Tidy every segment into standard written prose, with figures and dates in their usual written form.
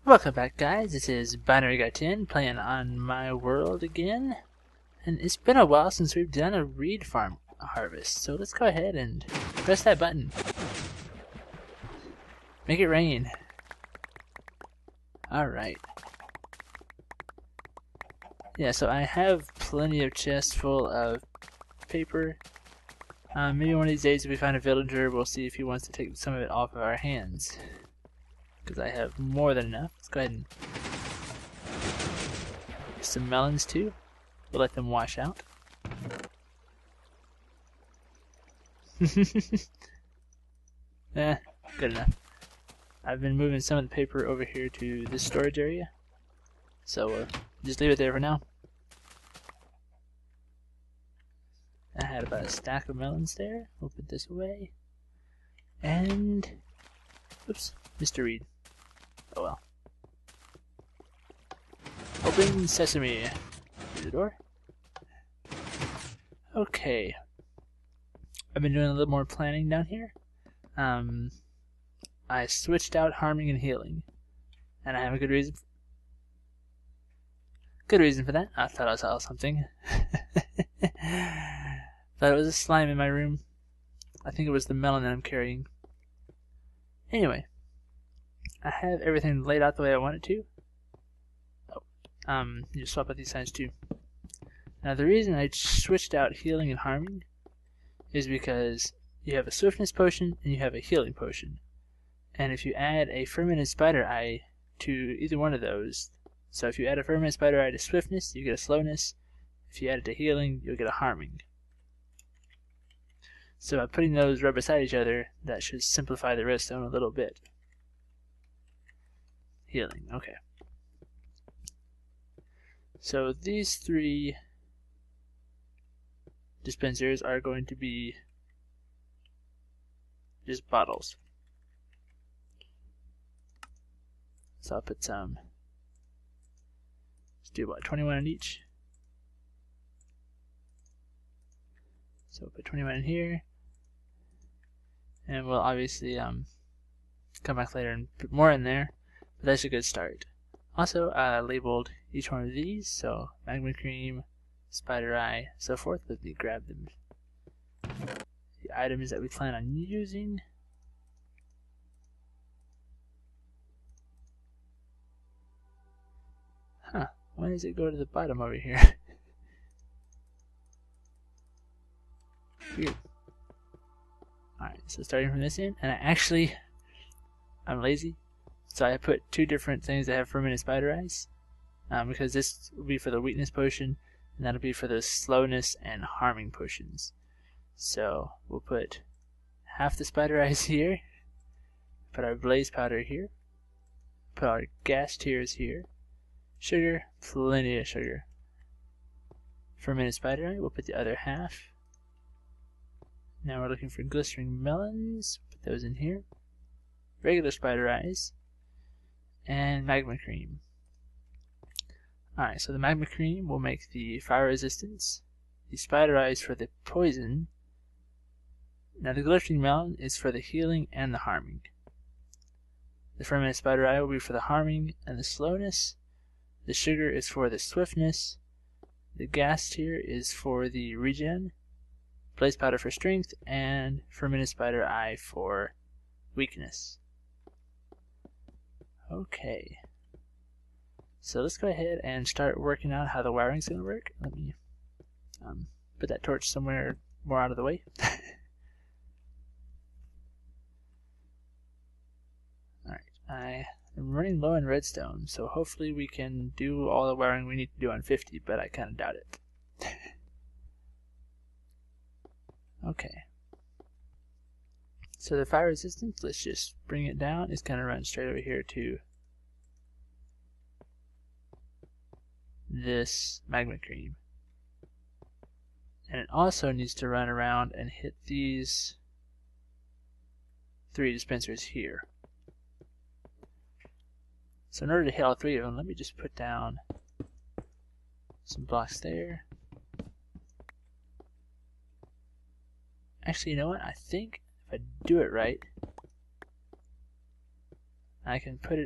Welcome back, guys. This is BinaryGuy10 playing on my world again. And it's been a while since we've done a reed farm harvest. So let's go ahead and press that button. Make it rain. Alright. Yeah, so I have plenty of chests full of paper. Maybe one of these days if we find a villager, we'll see if he wants to take some of it off of our hands. Because I have more than enough. Let's go ahead and get some melons too. We'll let them wash out. Good enough. I've been moving some of the paper over here to this storage area. So just leave it there for now. I had about a stack of melons there. We'll put this away. And oops, Mr. Reed. Oh well. Open sesame. Through the door. Okay. I've been doing a little more planning down here. I switched out harming and healing. And I have a good reason. Good reason for that. I thought I saw something. Thought it was a slime in my room. I think it was the melon that I'm carrying. Anyway. I have everything laid out the way I want it to. Oh, you swap out these signs too. Now the reason I switched out healing and harming is because you have a swiftness potion and you have a healing potion. And if you add a fermented spider eye to either one of those, so if you add a fermented spider eye to swiftness, you get a slowness. If you add it to healing, you'll get a harming. So by putting those right beside each other, that should simplify the redstone a little bit. Healing, okay. So these three dispensers are going to be just bottles. So I'll put some, let's do about 21 in each. So we'll put 21 in here. And we'll obviously come back later and put more in there. But that's a good start. Also, I labeled each one of these, so magma cream, spider eye, so forth. Let me grab them. The items that we plan on using. Huh, why does it go to the bottom over here? Weird. Alright, so starting from this end, and I'm lazy. So I put two different things that have fermented spider eyes, because this will be for the weakness potion, and that'll be for the slowness and harming potions. So we'll put half the spider eyes here, put our blaze powder here, put our gas tears here, sugar, plenty of sugar. Fermented spider eye, we'll put the other half. Now we're looking for glistering melons, put those in here. Regular spider eyes. And magma cream. Alright, so the magma cream will make the fire resistance. The spider eyes for the poison. Now the glistering melon is for the healing and the harming. The fermented spider eye will be for the harming and the slowness. The sugar is for the swiftness. The gas tier is for the regen. Blaze powder for strength. And fermented spider eye for weakness. Okay, so let's go ahead and start working out how the wiring's going to work. Let me put that torch somewhere more out of the way. Alright, I am running low on redstone, so hopefully we can do all the wiring we need to do on 50, but I kind of doubt it. Okay. So the fire resistance, let's just bring it down. It's going to run straight over here to this magma cream. And it also needs to run around and hit these three dispensers here. So in order to hit all three of them, let me just put down some blocks there. Actually, you know what? I think if I do it right, I can put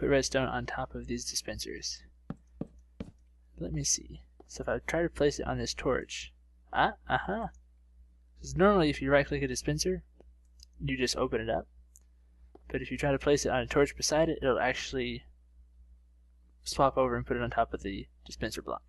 put redstone on top of these dispensers. Let me see. So if I try to place it on this torch, because normally if you right click a dispenser, you just open it up. But if you try to place it on a torch beside it, it'll actually swap over and put it on top of the dispenser block.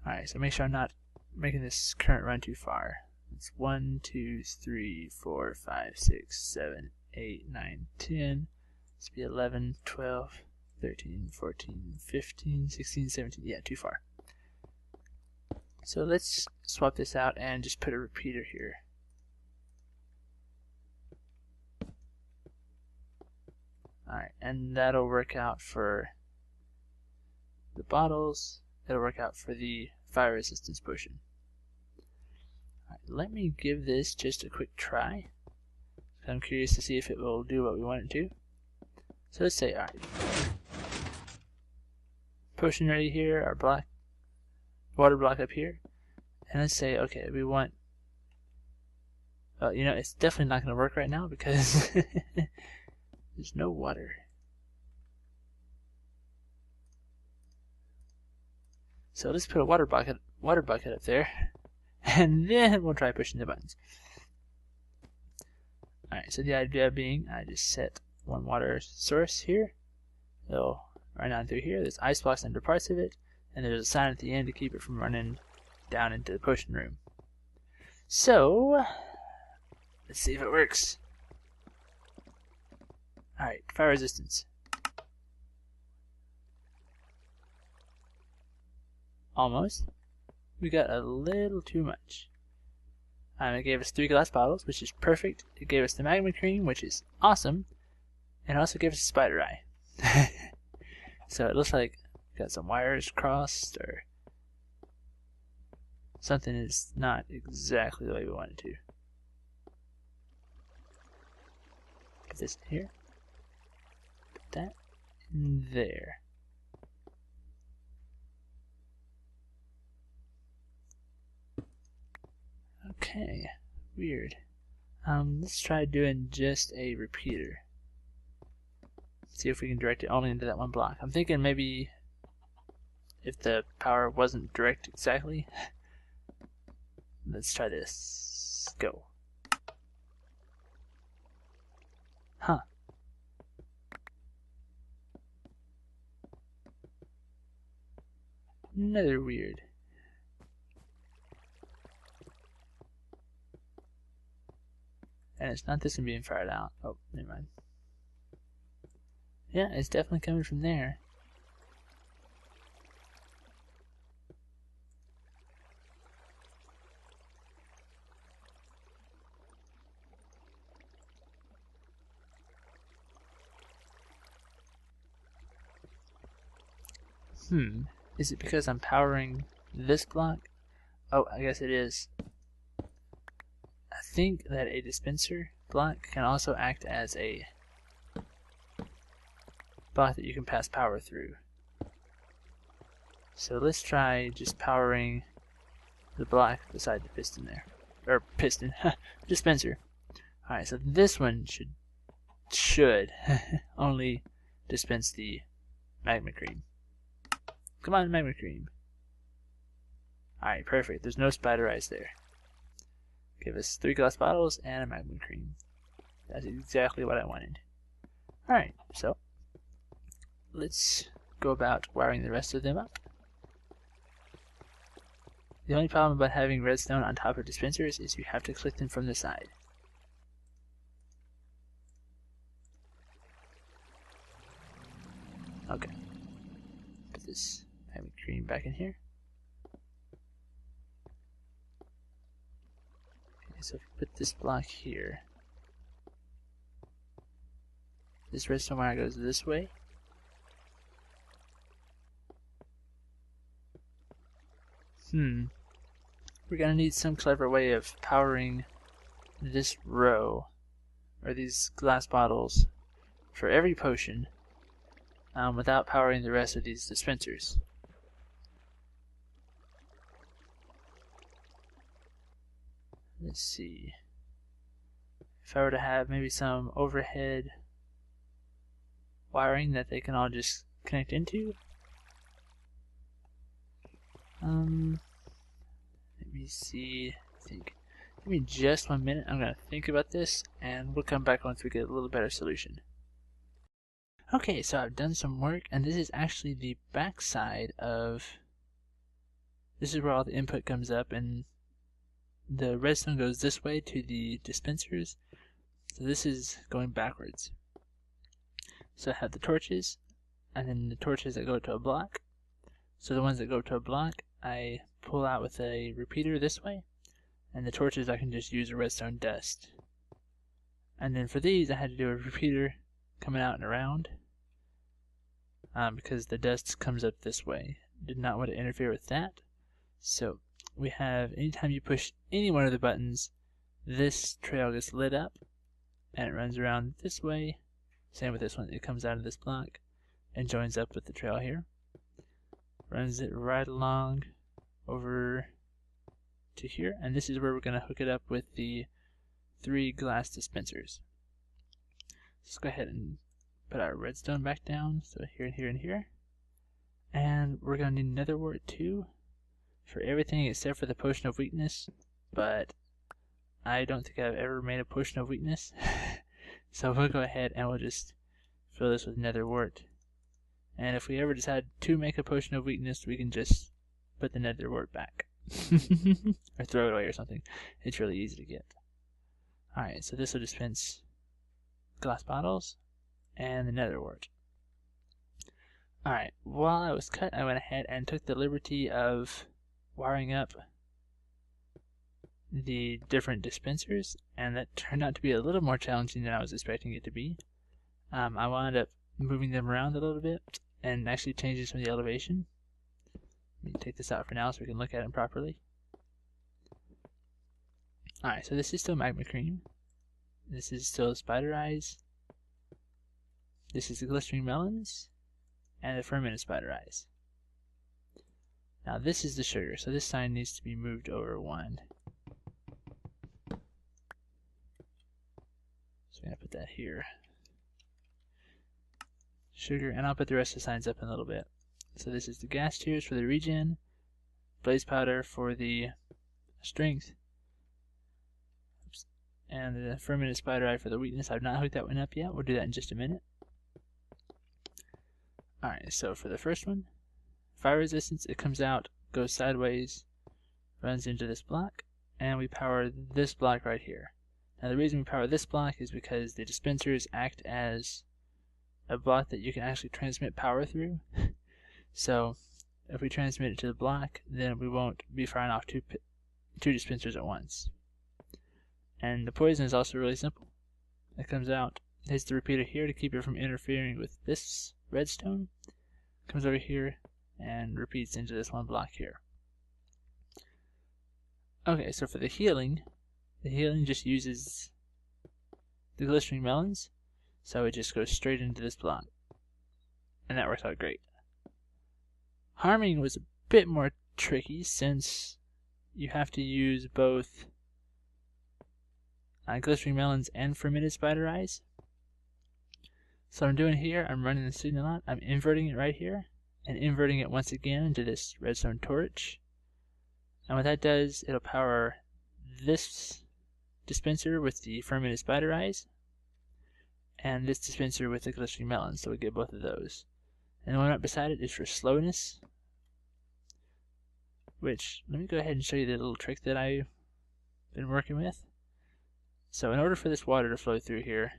Alright, so make sure I'm not making this current run too far. It's 1, 2, 3, 4, 5, 6, 7, 8, 9, 10. This would be 11, 12, 13, 14, 15, 16, 17. Yeah, too far. So let's swap this out and just put a repeater here. Alright, and that'll work out for the bottles. It'll work out for the fire resistance potion. Alright, let me give this just a quick try. I'm curious to see if it will do what we want it to. So let's say, alright, potion ready here, our block, water block up here, and let's say, okay, we want, you know, it's definitely not going to work right now because there's no water. So let's put a water bucket up there, and then we'll try pushing the buttons. Alright, so the idea being, I just set one water source here. It'll run on through here. There's ice blocks under parts of it, and there's a sign at the end to keep it from running down into the potion room. So, let's see if it works. Alright, fire resistance. Almost. We got a little too much. It gave us 3 glass bottles, which is perfect. It gave us the magma cream, which is awesome. And it also gave us a spider eye. So it looks like we got some wires crossed, or something is not exactly the way we want it to. Put this in here. Put that in there. Okay, weird. Let's try doing just a repeater. See if we can direct it only into that one block. I'm thinking maybe if the power wasn't direct exactly. Let's try this. Go. Huh. Another weird. And it's not this one being fired out. Oh, never mind. Yeah, it's definitely coming from there. Is it because I'm powering this block? Oh, I guess it is. I think that a dispenser block can also act as a block that you can pass power through. So let's try just powering the block beside the piston there. Or piston. Dispenser. Alright, so this one should only dispense the magma cream. Come on, magma cream. Alright, perfect. There's no spider eyes there. Give us 3 glass bottles and a magma cream. That's exactly what I wanted. Alright, so let's go about wiring the rest of them up. The only problem about having redstone on top of dispensers is you have to click them from the side. Okay. Put this magma cream back in here. Okay, so if we put this block here, this redstone wire goes this way. We're gonna need some clever way of powering this row, or these glass bottles, for every potion, without powering the rest of these dispensers. Let's see. if I were to have maybe some overhead wiring that they can all just connect into. Let me see. Think. Give me just 1 minute. I'm gonna think about this, and we'll come back once we get a little better solution. Okay, so I've done some work, and this is actually the back side of. This is where all the input comes up, and the redstone goes this way to the dispensers. So this is going backwards. So I have the torches, and then the torches that go to a block. So the ones that go to a block, I pull out with a repeater this way, and the torches I can just use a redstone dust. And then for these, I had to do a repeater coming out and around, because the dust comes up this way. Did not want to interfere with that. So we have, anytime you push any one of the buttons, this trail gets lit up, and it runs around this way. Same with this one, it comes out of this block and joins up with the trail here. Runs it right along over to here, and this is where we're going to hook it up with the 3 glass dispensers. Let's go ahead and put our redstone back down, so here and here and here. And we're going to need nether wart too, for everything except for the potion of weakness, but I don't think I've ever made a potion of weakness. So we'll go ahead and we'll just fill this with nether wart. And if we ever decide to make a potion of weakness, we can just put the nether wart back. Or throw it away or something. It's really easy to get. Alright, so this will dispense glass bottles and the nether wart. Alright, while I was cut, I went ahead and took the liberty of wiring up the different dispensers, and that turned out to be a little more challenging than I was expecting it to be. I wound up moving them around a little bit and actually changing some of the elevation. Let me take this out for now so we can look at them properly. Alright, so this is still magma cream. This is still spider eyes. This is the glistering melons and the fermented spider eyes. Now this is the sugar, so this sign needs to be moved over 1. So I'm going to put that here. Sugar, and I'll put the rest of the signs up in a little bit. So this is the gas tiers for the regen, blaze powder for the strength, and the fermented spider eye for the weakness. I've not hooked that one up yet. We'll do that in just a minute. Alright, so for the first one, fire resistance, it comes out, goes sideways, runs into this block, and we power this block right here. Now the reason we power this block is because the dispensers act as a block that you can actually transmit power through. So if we transmit it to the block, then we won't be firing off two dispensers at once. And the poison is also really simple. It comes out, hits the repeater here to keep it from interfering with this redstone, comes over here and repeats into this one block here. Okay, so for the healing just uses the glistering melons, so it just goes straight into this block, and that works out great. Harming was a bit more tricky since you have to use both glistering melons and fermented spider eyes. So what I'm doing here, I'm running the signal on, I'm inverting it right here, and inverting it once again into this redstone torch. And what that does, it'll power this dispenser with the fermented spider eyes, and this dispenser with the glistering melons, so we get both of those. And the one right beside it is for slowness, which, let me go ahead and show you the little trick that I've been working with. So in order for this water to flow through here,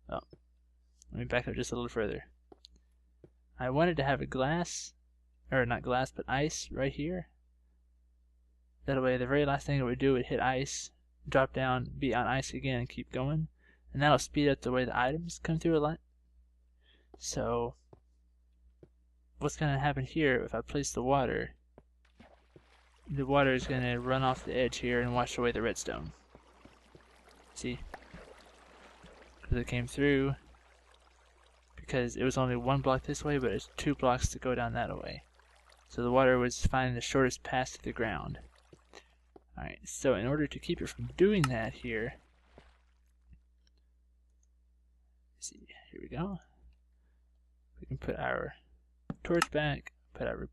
let me back up just a little further. I wanted to have a glass, or not glass, but ice right here. That way the very last thing it would do would hit ice, drop down, be on ice again, and keep going. And that'll speed up the way the items come through a lot. So what's going to happen here, if I place the water is going to run off the edge here and wash away the redstone. See? Because it came through, because it was only one block this way, but it's 2 blocks to go down that way. So the water was finding the shortest path to the ground. Alright, so in order to keep it from doing that here, let's see, here we go. We can put our torch back, put our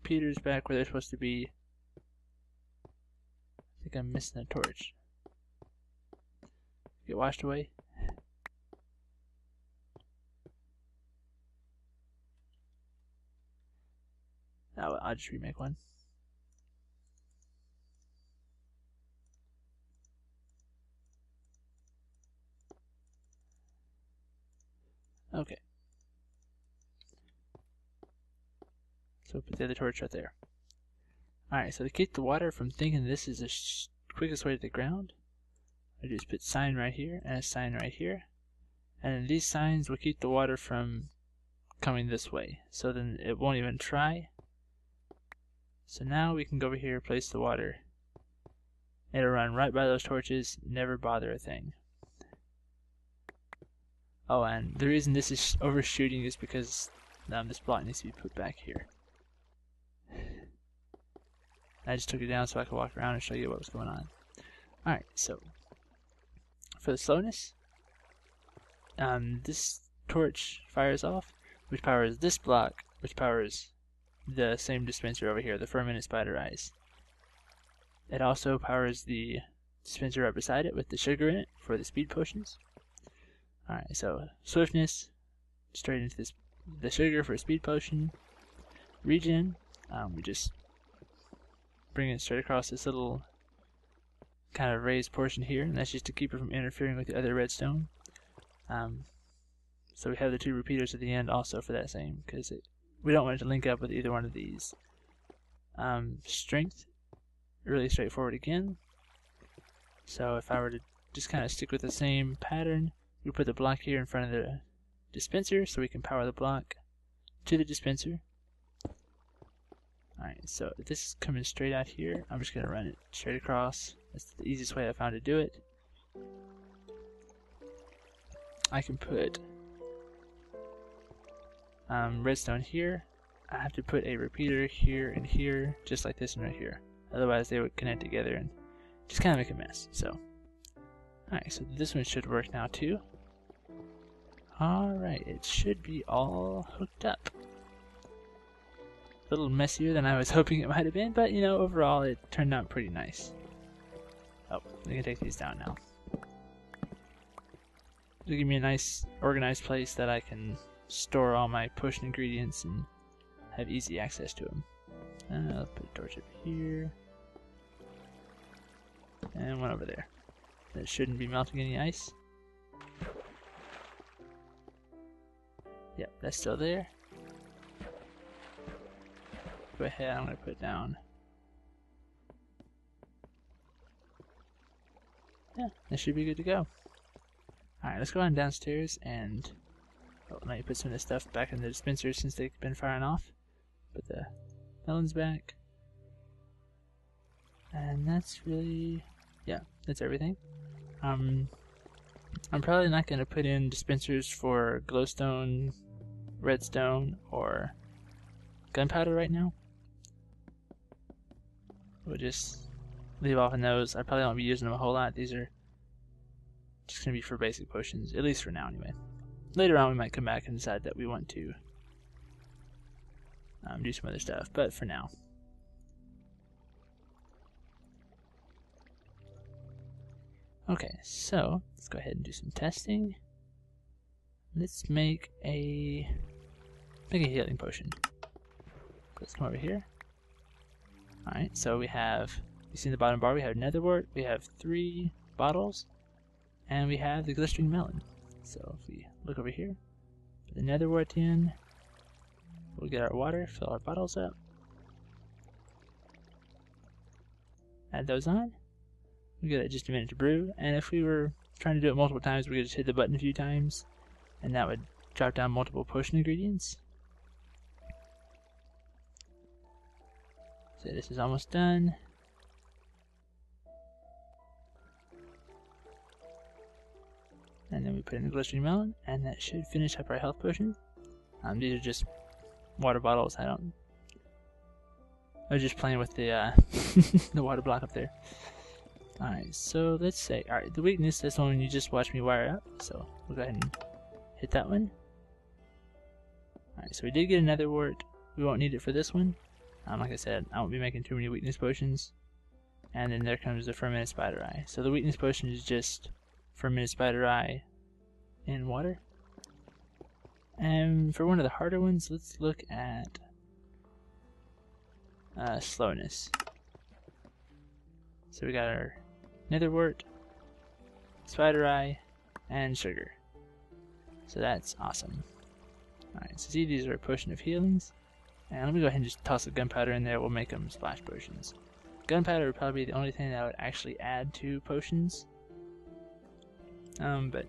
repeaters back where they're supposed to be. I think I'm missing a torch. Get washed away. Oh, I'll just remake one. Okay. So put the other torch right there. Alright, so to keep the water from thinking this is the quickest way to the ground, I just put sign right here and a sign right here. And these signs will keep the water from coming this way. So then it won't even try. So now we can go over here, place the water. It'll run right by those torches, never bother a thing. Oh, and the reason this is overshooting is because this block needs to be put back here. I just took it down so I could walk around and show you what was going on. Alright, so for the slowness, this torch fires off, which powers this block, which powers the same dispenser over here, the fermented spider eyes. It also powers the dispenser right beside it with the sugar in it for the speed potions. Alright, so swiftness, straight into the sugar for a speed potion. Regen, we just bring it straight across this little kind of raised portion here, and that's just to keep it from interfering with the other redstone. So we have the two repeaters at the end also for that same, because we don't want it to link up with either one of these. Strength, really straightforward again. So if I were to just kind of stick with the same pattern, we put the block here in front of the dispenser so we can power the block to the dispenser. Alright, so if this is coming straight out here, I'm just going to run it straight across. That's the easiest way I found to do it. I can put redstone here. I have to put a repeater here and here, just like this one right here. Otherwise they would connect together and just kind of make a mess. So, alright, so this one should work now too. Alright, it should be all hooked up. A little messier than I was hoping it might have been, but you know, overall it turned out pretty nice. Oh, we can take these down now. It'll give me a nice organized place that I can store all my potion ingredients and have easy access to them. I'll put a torch up here. And one over there. That shouldn't be melting any ice. Yep, that's still there. Go ahead, I'm going to put down. Yeah, that should be good to go. Alright, let's go on downstairs and let me put some of this stuff back in the dispenser since they've been firing off. Put the melons back. And that's really, yeah, that's everything. I'm probably not going to put in dispensers for glowstone, redstone, or gunpowder right now. We'll just leave off on those. I probably won't be using them a whole lot. These are just going to be for basic potions, at least for now anyway. Later on we might come back and decide that we want to do some other stuff, but for now. Okay, so let's go ahead and do some testing. Let's make a healing potion. Let's come over here. Alright, so we have, you see in the bottom bar, we have nether wart, we have 3 bottles, and we have the glistering melon. So if we look over here, put the nether wart in, we'll get our water, fill our bottles up, add those on. We give it just a minute to brew, and if we were trying to do it multiple times, we could just hit the button a few times, and that would drop down multiple potion ingredients. So this is almost done. And then we put in the glistering melon, and that should finish up our health potion. These are just water bottles. I I was just playing with the the water block up there. Alright, so let's say, alright, the weakness, this one you just watched me wire up, so we'll go ahead and hit that one. Alright, so we did get another wart. We won't need it for this one. Like I said, I won't be making too many weakness potions. And then there comes the fermented spider eye. So the weakness potion is just fermented spider eye in water. And for one of the harder ones, let's look at slowness. So we got our netherwort, spider eye, and sugar. So that's awesome. Alright, so see, these are a potion of healings. And let me go ahead and just toss the gunpowder in there, we'll make them splash potions. Gunpowder would probably be the only thing that I would actually add to potions. But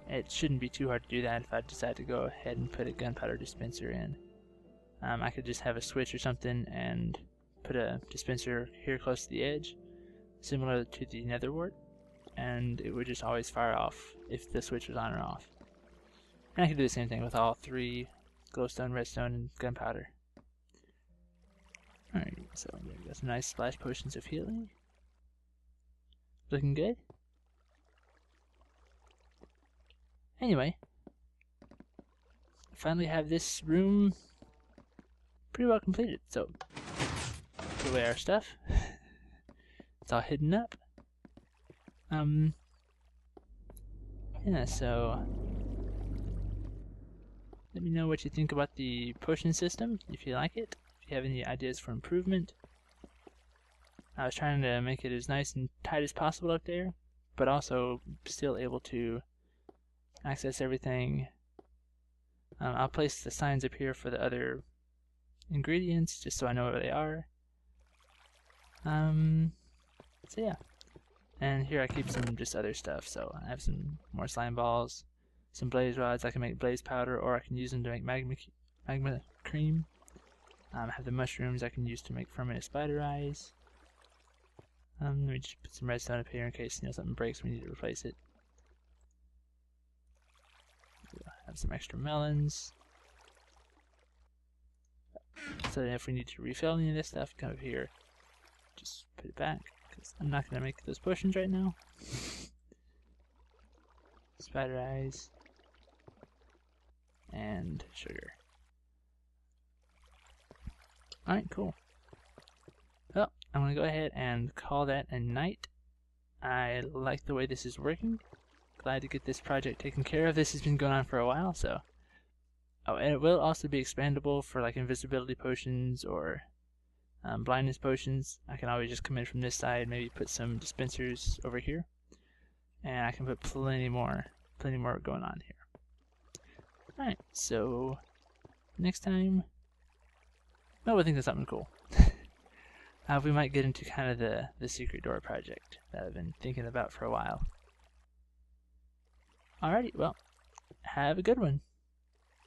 it shouldn't be too hard to do that if I decide to go ahead and put a gunpowder dispenser in. I could just have a switch or something and put a dispenser here close to the edge, similar to the netherwort, and it would just always fire off if the switch was on or off. And I could do the same thing with all three: glowstone, redstone, and gunpowder. Alright, so there we go, some nice splash potions of healing. Looking good. Anyway, I finally have this room pretty well completed, so put away our stuff. It's all hidden up. Yeah, so let me know what you think about the potion system, if you like it, if you have any ideas for improvement. I was trying to make it as nice and tight as possible up there, but also still able to access everything. I'll place the signs up here for the other ingredients, just so I know where they are. So yeah. And here I keep some just other stuff, so I have some more slime balls, some blaze rods. I can make blaze powder, or I can use them to make magma cream. I have the mushrooms I can use to make fermented spider eyes. Let me just put some redstone up here in case something breaks, we need to replace it. Have some extra melons. So if we need to refill any of this stuff, come over here, just put it back, because I'm not going to make those potions right now. Spider eyes. And sugar. Alright, cool. Well, I'm going to go ahead and call that a night. I like the way this is working. Glad to get this project taken care of. This has been going on for a while, so. Oh, and it will also be expandable for like invisibility potions or blindness potions. I can always just come in from this side, maybe put some dispensers over here, and I can put plenty more going on here. Alright, so next time, well, we'll think of something cool. We might get into kind of the secret door project that I've been thinking about for a while. Alrighty, well, have a good one.